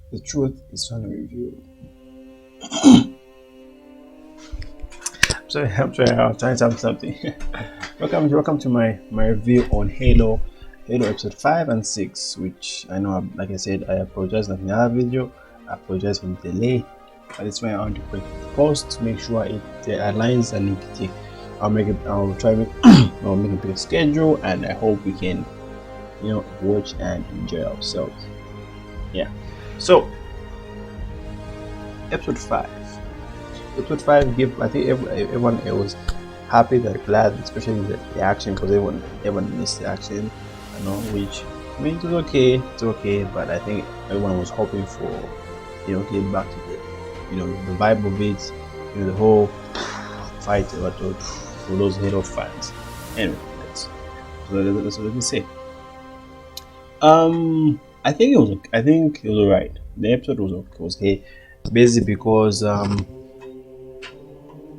The truth is finally revealed. I'm sorry, I was trying to have something. welcome to my review on Halo episode 5 and 6, which I know, like I said, I apologize in the other video. I apologize for the delay, but it's why I want to quick post to make sure it aligns and I'll try to I'll make a big schedule, and I hope we can, watch and enjoy ourselves. Yeah. So episode 5. Episode 5 give, I think everyone was happy, they're glad, especially the action, because everyone missed the action, which, I mean, it's okay, but I think everyone was hoping for, getting back to the vibe of it, the whole fight about for those Halo fans. Anyway, that's what I can say. I think it was alright. The episode was okay, basically because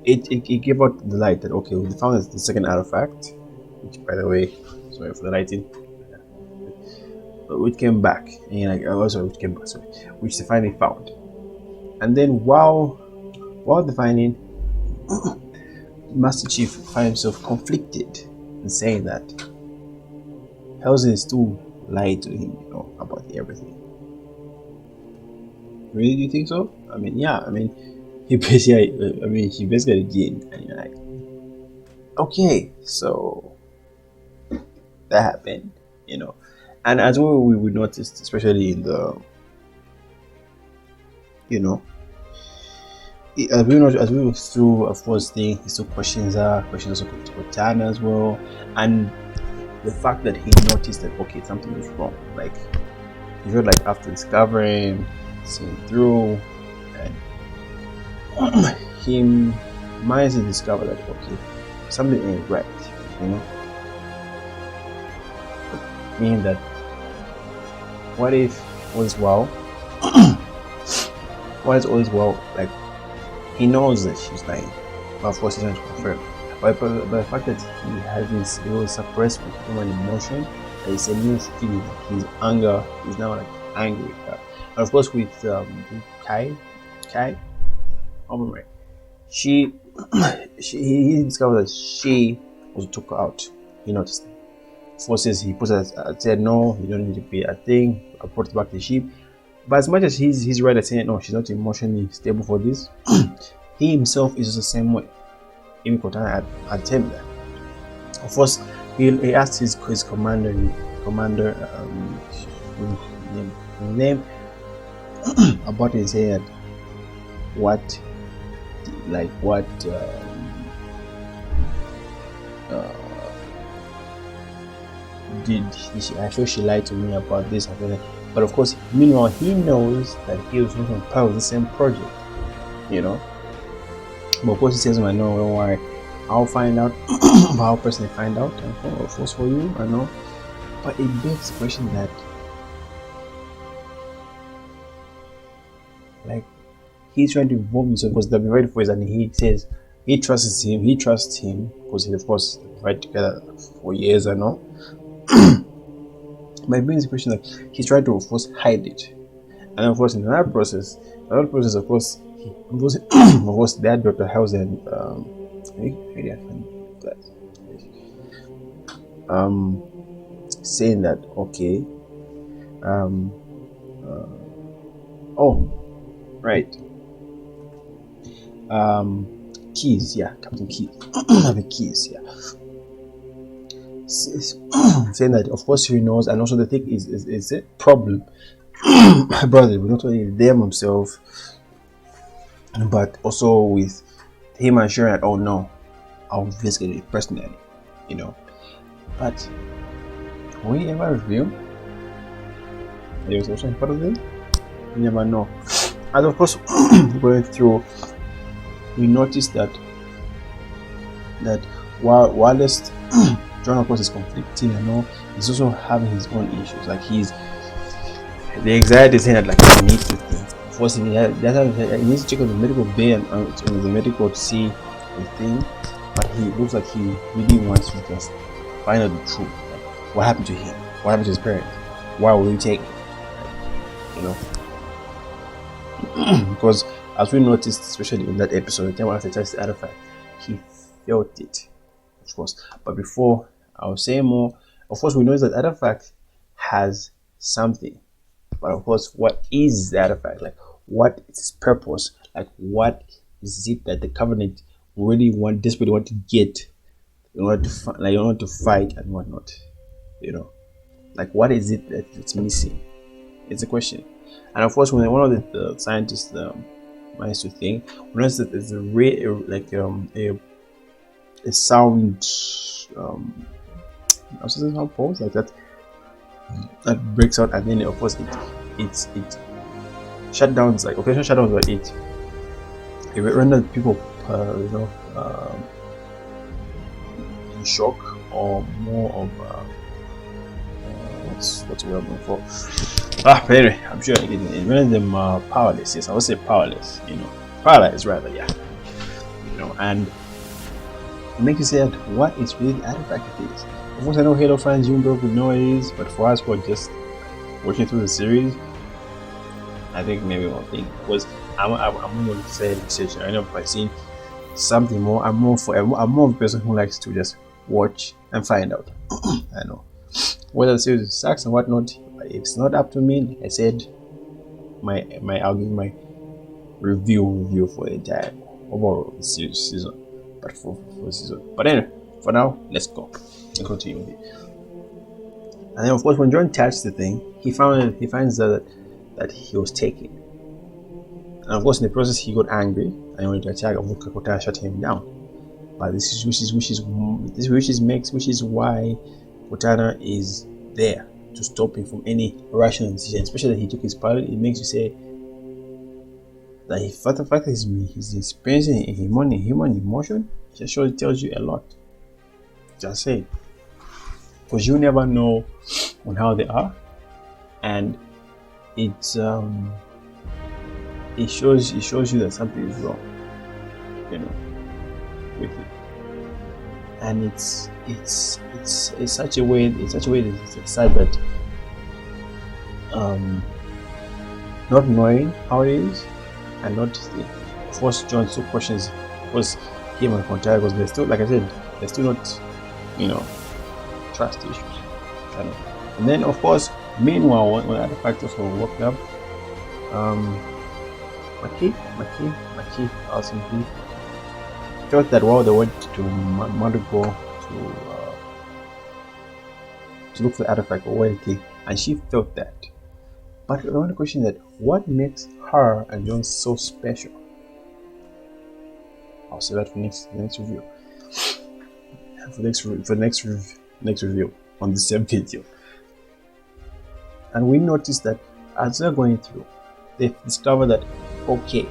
it gave out the light that, okay, we found the second artifact, which, by the way, sorry for the lighting, but which came back, and which they finally found. And then while the finding, Master Chief finds himself conflicted in saying that Halsey is still lying to him, about everything. Really, do you think so? I mean, yeah. I mean, he basically did, and you're like, okay, so that happened, and as we noticed, especially in the, as we look through a first thing, he still questions also Cortana as well, and the fact that he noticed that, okay, something was wrong, like he felt like after discovering, seeing through, and he managed to discover that, okay, something ain't right, meaning that, what if all is well? What is all is well? Like, he knows that she's lying, but of course he's trying to confirm. But the fact that he has this, he was suppressed with human emotion, that it's a new feeling, his anger, he's now like angry. And of course with Kai, oh right, he discovered that she was took out. He noticed it. Forces, he put her, said no, you don't need to be a thing. I brought back the ship. But as much as he's right at saying no, she's not emotionally stable for this, he himself is the same way. Even Cortana had told him that. Of course, he asked his commander name about it, saying what I feel she lied to me about this. But of course, meanwhile, he knows that he was not part of the same project, But of course, he says, I know, don't worry, I'll find out. I'll personally find out, and of course for you, I know. But it begs the question that, like, he's trying to involve himself because they've been ready for it, and he says he trusts him because he, of course, fight together for years, I know. But it brings the question that he's trying to, of course, hide it, and of course in that process, of course, of course, that Dr. House and saying that, okay, oh, right, Keys, yeah, Captain Keys, the Keys, yeah, saying that, of course, he knows, and also the thing is a problem. My brother, not only them himself, but also with him assuring that, oh no, I'll investigate it personally, But will he ever reveal there was also part of them? You never know. And of course, going through, we noticed that while John, of course, is conflicting and all, he's also having his own issues. Like the anxiety is saying that, like, he needs to think. Of course, he needs to check on the medical bay and on the medical to see the thing. But he looks like he really wants to just find out the truth. Like, what happened to him? What happened to his parents? Why will he take it? because as we noticed, especially in that episode, the time after touched the artifact, he felt it, of course. But before I'll say more, of course, we know that artifact has something, but of course, what is the artifact? Like, what is its purpose? Like, what is it that the Covenant really desperately want to get in order to in order to fight and whatnot? You know, like, what is it that it's missing? It's a question. And of course, when one of the scientists managed to think, we noticed that there's a sound sound pulse like that breaks out, and then of course it shutdowns, like occasional shutdowns, but it renders people in shock, or more of what's the word I'm looking for? But anyway, I'm sure it renders them powerless. Yes, I would say powerless. Paralyzed rather. Yeah. And it makes you say that what is really the artifact it is. Of course, I know Halo fans, you would know what it is, but for us who are just watching through the series, I think maybe one thing, because I'm going to say research. I know by seeing something more, I'm more of a person who likes to just watch and find out. I know whether the series sucks and whatnot. If it's not up to me, like I said, I'll give my review for the entire overall season. But for season. But anyway, for now, let's go and continue with it. And then of course, when John touched the thing, he finds that he was taken. And of course, in the process, he got angry and he wanted to attack. And Kotaro shut him down. But this is why Kotaro is there to stop him from any rational decision, especially that he took his pilot. It makes you say that the fact that he's experiencing human emotion, just shows, it tells you a lot. Just say, because you never know on how they are, and it shows you that something is wrong, with it. And it's such a way that it's sad that not knowing how it is, and not force John to questions, because him and Kotaro, because they're still, like I said, they're still not, trust issues. And then of course, meanwhile, when other factors were worked up, Maki ultimately felt that while they went to Madogo to look for the artifact or anything, and she felt that. But I want to question that, what makes her and John so special? I'll say that for next review. For next review on the same video. And we noticed that as they're going through, they discover that okay,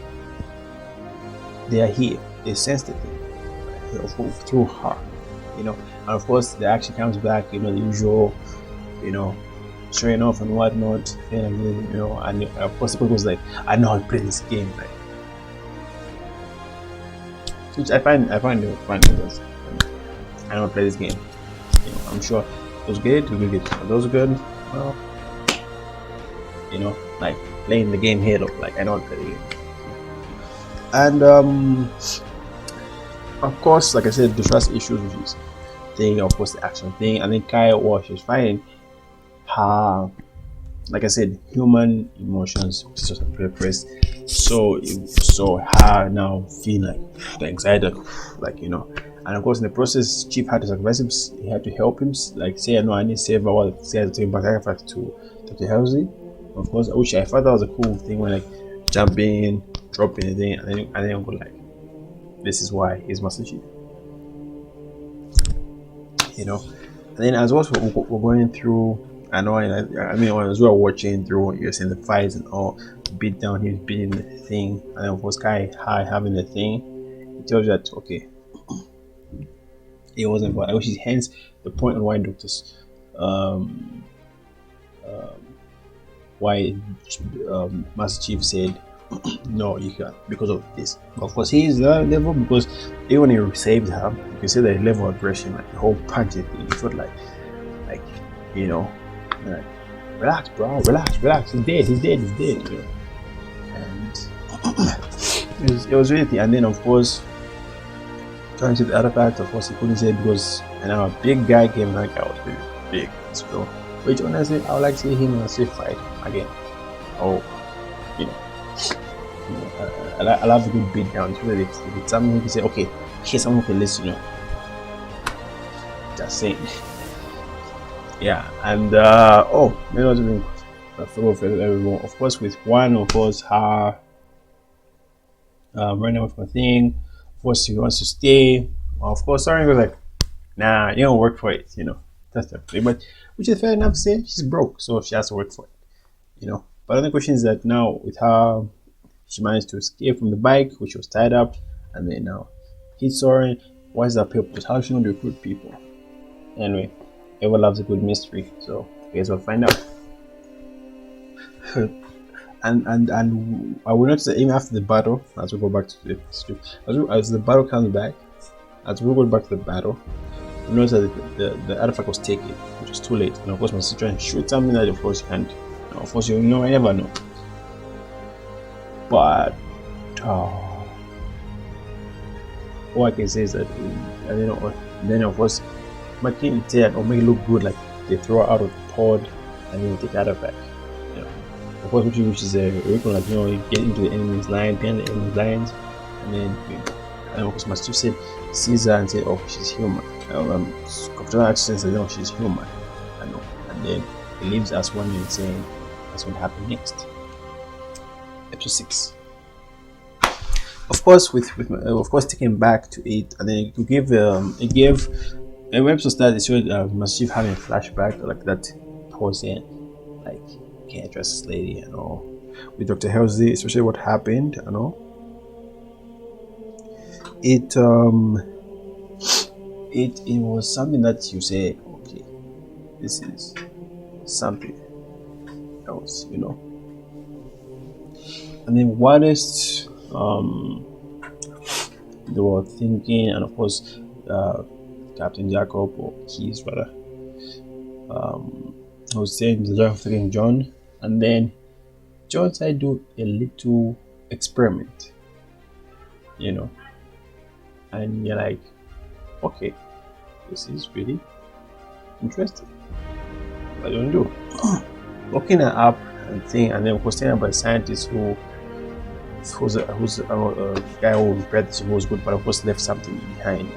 they are here. They sense the thing through her, and of course the action comes back, the usual, showing off and whatnot, and of course the people was like, I know how to play this game, like, which I find fun because I know how to play this game. I'm sure those good, those good, well, like playing the game Halo, like I know how to play the game. And of course, like I said, the trust issues, which is thing, of course the action thing, and then Kai was finding her, like I said, human emotions, which is repressed. So her now feeling like the anxiety, like and of course in the process, Chief had to sacrifice him. He had to help him, like say, I need to save her, while say to him, but I have to Halsey, of course, which I thought that was a cool thing, when like jumping, dropping the thing, and then I'm like, this is why he's Master Chief, And then as well, we're going through. I mean, as we were watching through, you're seeing the fights and all, beat down, he's beating the thing, and then of course Kai High having the thing. It tells you that okay, it wasn't bad. Which is hence the point on why doctors, why Master Chief said no, you can't, because of this. Of course, he is that level, because even when he saved her, you can see the level of aggression, like the whole punching thing. It felt like like, relax, bro, relax. He's dead. And it was really thin. And then of course, trying to the other fact, of course, he couldn't say it because and now a big guy came like I was really big. So, which honestly, I would like to see him in a street fight again. Oh, you know, I love a good beat down. It's really it's something you can say, okay, here's someone who can listen, just saying. Yeah, and oh, maybe I was doing a photo of everyone. Of course, with one, of course, her running away from a thing. Of course, she wants to stay. Well, of course, Soren was like, nah, you don't work for it, That's the thing. But which is fair enough to say. She's broke, so she has to work for it, But the question is that now with her, she managed to escape from the bike, which was tied up, and then now he's Soren. What is that purpose? How is she going to recruit people? Anyway, everyone loves a good mystery, so I guess we'll find out. and I will not say even after the battle, as we go back to the script, as the battle comes back, as we go back to the battle, you notice that the artifact was taken, which was too late. And of course, once you try and shoot something that of course you can't. Of course, I never know. But all I can say is that, then of course, making it or make it look good, like they throw her out of the pod and then take the artifact. Of course, which is a vehicle, like you get into the enemy's line, behind the enemy's lines, and then and of course, Master said, sees her and said, "Oh, she's human." Cortana actually said, "No, she's human." And then he leaves us wondering, saying, "That's what happened next." Episode 6. Of course, of course, taking back to it, and then it gave when episode started, it showed Master Chief having a flashback like that, towards the end, like. Can't trust this lady and all. With Dr. Halsey, especially what happened and all. It was something that you say, okay, this is something else, And then whilst they were thinking, and of course Captain Jacob, or Keys rather, I was saying the job of thinking John, and then John said do a little experiment, and you're like, okay, this is really interesting. What do you do? Looking her up and thing, and then of course telling about a scientist who's a guy who read this, who was good, but of course left something behind,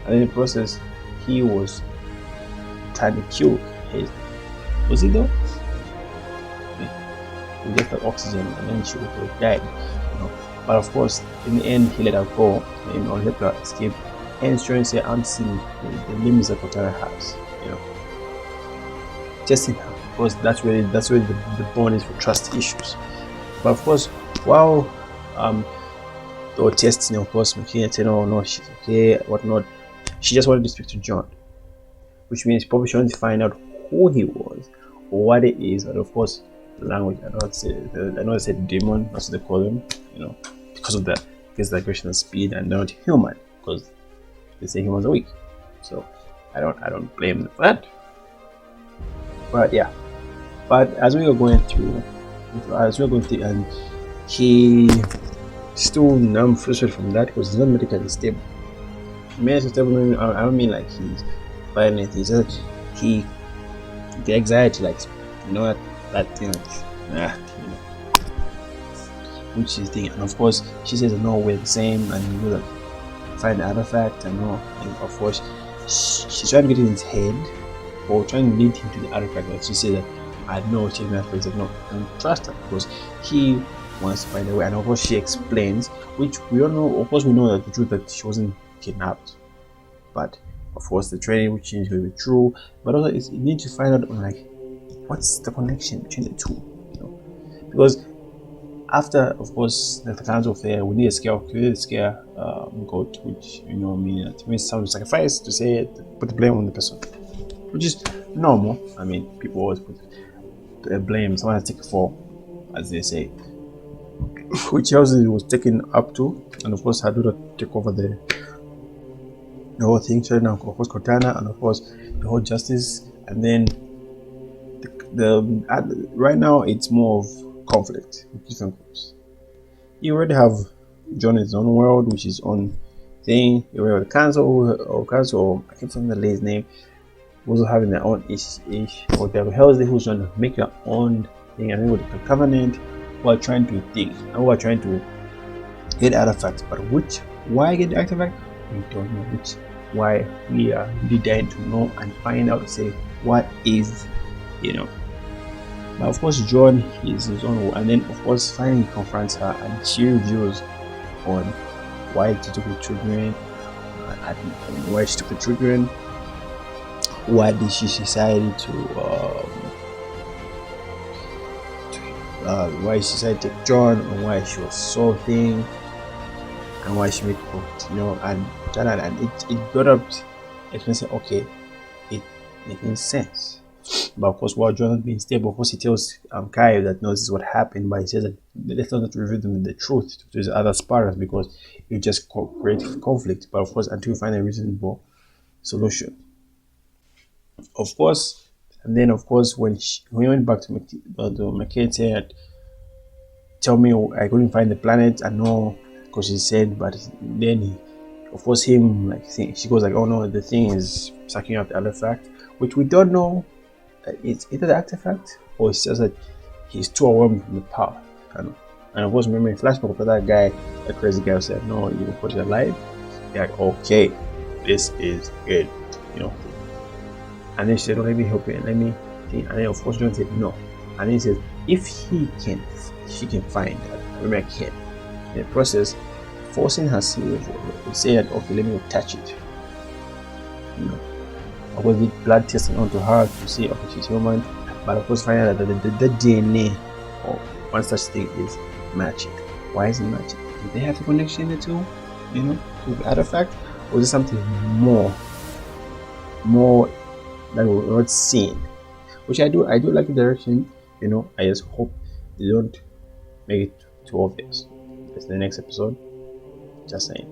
And in the process, he was trying to kill his. Was he though? He left the oxygen and then she would have died. But of course, in the end, he let her go, let her escape, and trying to say, I'm seeing the limits that Cortana has, Testing her, because that's where the bond is for trust issues. But of course, while they were testing, of course, McKenna said, no, she's okay, whatnot. She just wanted to speak to John, which means probably she wanted to find out who he was or what it is, and of course the language. I know I said demon, that's what they call him, because of the aggression and speed, and not human because they say humans are weak. So I don't blame them for that. But yeah, but as we were going through, and he still numb, frustrated from that because he's not medically stable. Medically stable, I don't mean like he's buying anything. It's just the anxiety, like that thing, which is the thing. And of course, she says no, we're the same, and you find the artifact and all. And of course, she's trying to get in his head, or trying to lead him to the artifact. And she says that I know she's my friends, no, don't trust her because he wants to find a way. And of course, she explains, which we all know. Of course, we know that the truth that she wasn't kidnapped, but of course, the training which is going to be true. But also, you need to find out what's the connection between the two, because after, of course, the council fair, we need a scare goat, which means some sacrifice to say put the blame on the person, which is normal. I mean, people always put blame, someone has to take a fall, as they say, which Halsey was taken up to, and of course, Hadouda took over the whole thing. So now, of course, Cortana, and of course, the whole justice, and then right now it's more of conflict with different groups. You already have John is his own world, which is on thing. You know, the council, I can't remember the lady's name, also having their own ish, or the Halsey who's trying to make their own thing. I think with the covenant, who are trying to think and who are trying to get artifacts, but why get the artifact? We don't know which. Why we are really dying to know and find out, say what is, But of course, John is his own, and then of course, finally he confronts her and she reveals on why she took the children, and why she took the children, why did she decide to why she decided to take John, and why she was so thin, and why she made and it brought up expensive. Okay, it making sense. But of course, while John being stable, of course, he tells Kai that knows this is what happened, but he says that let's not reveal them the truth to the other spartans because it just creates conflict. But of course, until you find a reasonable solution, of course. And then, of course, when he went back to McKay said, "Tell me, I couldn't find the planet." I know, because she said, but then of course, she goes like, "Oh no, the thing is sucking out the artifact," which we don't know. It's either the artifact or it's just that he's too overwhelmed from the power. And of course, remember in flashback for that guy, that crazy guy who said, "No, you will put it alive." You're like, okay, this is good, And then she said, "Oh, let me help you, and let me think." And then of course, John said no. And then he said, if she can find that, maybe I can. In the process, forcing herself to say that, okay, let me touch it. Of course, did blood testing onto her to see, okay, she's human, but of course, finding out that the DNA or one such thing is matching. Why is it matching? Do they have a connection the two, to the artifact, or is it something more that we're not seeing? Which I do like the direction. I just hope they don't make it too obvious. It's the next episode. Just saying,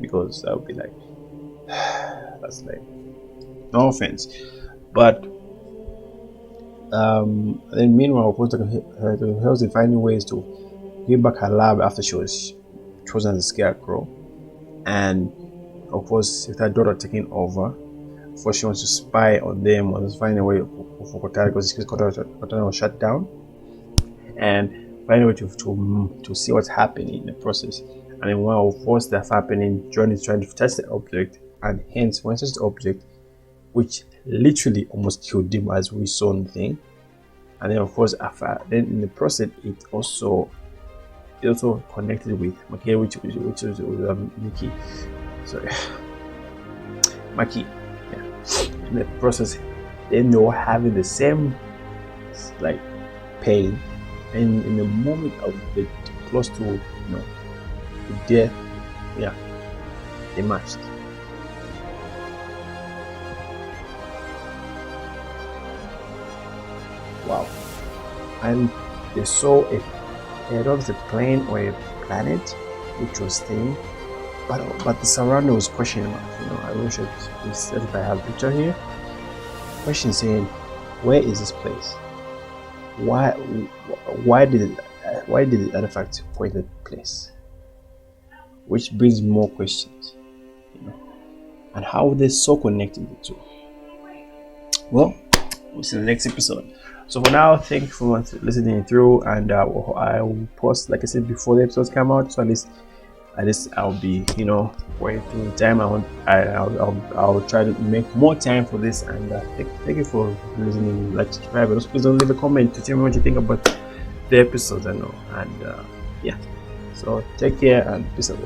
because that would be like that's like. No offense, but then meanwhile, of course, Halsey finding ways to give back her lab after she was chosen as a scarecrow, and of course, with her daughter taking over, for she wants to spy on them, wants to find a way for Kotaro, because Kotaro was shut down, and find a way to see what's happening in the process. And then while of course that's happening, John is trying to touch the object, and hence when he touches the object, which literally almost killed him, as we saw in the thing. And then of course, then in the process, it also connected with Maki, which is Miki. Sorry, Maki. Yeah. In the process, then they were having the same pain, and in the moment of the close to the death, they matched. Wow. And they saw a plane or a planet which was thin, but the surrounding was question mark. I wish if I have a picture here. Question saying, where is this place? Why did the artifact point that place? Which brings more questions. And how are they so connected the two? Well, we'll see in the next episode. So for now, thank you for listening through, and I will post, like I said, before the episodes come out. So at least I'll be, going through the time. I'll try to make more time for this, and thank you for listening. Like, subscribe, and also please don't leave a comment to tell me what you think about the episodes. I know, and so take care and peace out.